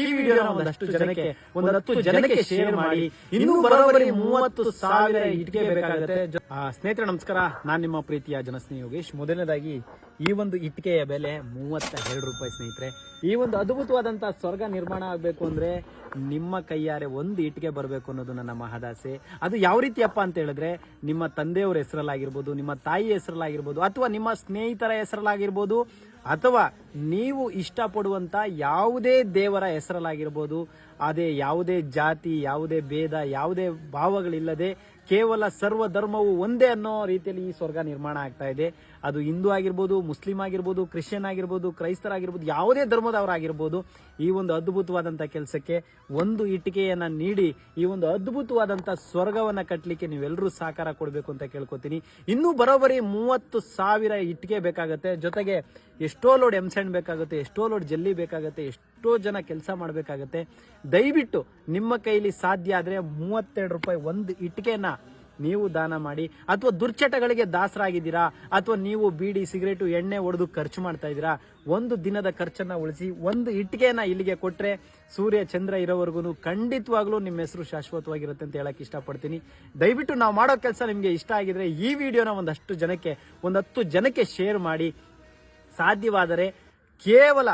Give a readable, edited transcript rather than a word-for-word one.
ಈ ವಿಡಿಯೋನ ಒಂದಷ್ಟು ಜನಕ್ಕೆ ಒಂದು 10 ಜನಕ್ಕೆ ಶೇರ್ ಮಾಡಿ. ಇನ್ನೂ ಬರೋಬ್ಬರಿ 30,000 ಇಟ್ಟಿಗೆ ಬೇಕಾಗುತ್ತೆ. ಸ್ನೇಹಿತರೆ ನಮಸ್ಕಾರ, ನಾನು ನಿಮ್ಮ ಪ್ರೀತಿಯ ಜನಸ್ನೇಹಿ ಯೋಗೇಶ್. ಮೊದಲನೇದಾಗಿ ಈ ಒಂದು ಇಟ್ಟಿಗೆಯ ಬೆಲೆ 32 ರೂಪಾಯಿ. ಸ್ನೇಹಿತರೆ, ಈ ಒಂದು ಅದ್ಭುತವಾದಂತಹ ಸ್ವರ್ಗ ನಿರ್ಮಾಣ ಆಗಬೇಕು ಅಂದ್ರೆ ನಿಮ್ಮ ಕೈಯಾರೆ ಒಂದು ಇಟ್ಟಿಗೆ ಬರಬೇಕು ಅನ್ನೋದು ನನ್ನ ಮಹದಾಸೆ. ಅದು ಯಾವ ರೀತಿಯಪ್ಪ ಅಂತ ಹೇಳಿದ್ರೆ, ನಿಮ್ಮ ತಂದೆಯವರ ಹೆಸರಲ್ಲಾಗಿರ್ಬೋದು, ನಿಮ್ಮ ತಾಯಿ ಹೆಸರಲ್ಲಾಗಿರ್ಬೋದು, ಅಥವಾ ನಿಮ್ಮ ಸ್ನೇಹಿತರ ಹೆಸರಲ್ಲಾಗಿರ್ಬೋದು, ಅಥವಾ ನೀವು ಇಷ್ಟಪಡುವಂತ ಯಾವುದೇ ದೇವರ ಹೆಸರಲ್ಲಾಗಿರ್ಬೋದು. ಅದೇ ಯಾವುದೇ ಜಾತಿ, ಯಾವುದೇ ಭೇದ, ಯಾವುದೇ ಭಾವಗಳಿಲ್ಲದೆ ಕೇವಲ ಸರ್ವ ಧರ್ಮವು ಒಂದೇ ಅನ್ನೋ ರೀತಿಯಲ್ಲಿ ಈ ಸ್ವರ್ಗ ನಿರ್ಮಾಣ ಆಗ್ತಾ ಇದೆ. ಅದು ಹಿಂದೂ ಆಗಿರ್ಬೋದು, ಮುಸ್ಲಿಂ ಆಗಿರ್ಬೋದು, ಕ್ರಿಶ್ಚಿಯನ್ ಆಗಿರ್ಬೋದು, ಕ್ರೈಸ್ತರಾಗಿರ್ಬೋದು, ಯಾವುದೇ ಧರ್ಮದವರಾಗಿರ್ಬೋದು. ಈ ಒಂದು ಅದ್ಭುತವಾದಂಥ ಕೆಲಸಕ್ಕೆ ಒಂದು ಇಟ್ಟಿಗೆಯನ್ನ ನೀಡಿ ಈ ಒಂದು ಅದ್ಭುತವಾದಂಥ ಸ್ವರ್ಗವನ್ನ ಕಟ್ಟಲಿಕ್ಕೆ ನೀವೆಲ್ಲರೂ ಸಹಕಾರ ಕೊಡಬೇಕು ಅಂತ ಕೇಳ್ಕೊತೀನಿ. ಇನ್ನೂ ಬರೋಬ್ಬರಿ 30,000 ಇಟ್ಟಿಗೆ ಬೇಕಾಗುತ್ತೆ. ಜೊತೆಗೆ ಎಷ್ಟೋ ಲೋಡ್ ಎಂಸೆಂಡ್ ಬೇಕಾಗುತ್ತೆ, ಎಷ್ಟೋ ಲೋಡ್ ಜಲ್ಲಿ ಬೇಕಾಗುತ್ತೆ, ಎಷ್ಟೋ ಜನ ಕೆಲಸ ಮಾಡಬೇಕಾಗತ್ತೆ. ದಯವಿಟ್ಟು ನಿಮ್ಮ ಕೈಲಿ ಸಾಧ್ಯ ಆದ್ರೆ 32 ರೂಪಾಯಿ ಒಂದು ಇಟ್ಟಿಗೆಯನ್ನ ನೀವು ದಾನ ಮಾಡಿ. ಅಥವಾ ದುರ್ಚಟಗಳಿಗೆ ದಾಸರಾಗಿದ್ದೀರಾ, ಅಥವಾ ನೀವು ಬೀಡಿ ಸಿಗರೇಟು ಎಣ್ಣೆ ಹೊಡೆದು ಖರ್ಚು ಮಾಡ್ತಾ ಇದ್ದೀರಾ, ಒಂದು ದಿನದ ಖರ್ಚನ್ನ ಉಳಿಸಿ ಒಂದು ಇಟ್ಟಿಗೆಯನ್ನ ಇಲ್ಲಿಗೆ ಕೊಟ್ರೆ ಸೂರ್ಯ ಚಂದ್ರ ಇರೋವರೆಗೂ ಖಂಡಿತವಾಗ್ಲೂ ನಿಮ್ಮ ಹೆಸರು ಶಾಶ್ವತವಾಗಿರುತ್ತೆ ಅಂತ ಹೇಳಕ್ ಇಷ್ಟಪಡ್ತೀನಿ. ದಯವಿಟ್ಟು ನಾವು ಮಾಡೋ ಕೆಲಸ ನಿಮ್ಗೆ ಇಷ್ಟ ಆಗಿದ್ರೆ ಈ ವಿಡಿಯೋನ ಒಂದಷ್ಟು ಜನಕ್ಕೆ, ಒಂದು 10 ಜನಕ್ಕೆ ಶೇರ್ ಮಾಡಿ. ಸಾಧ್ಯವಾದರೆ ಕೇವಲ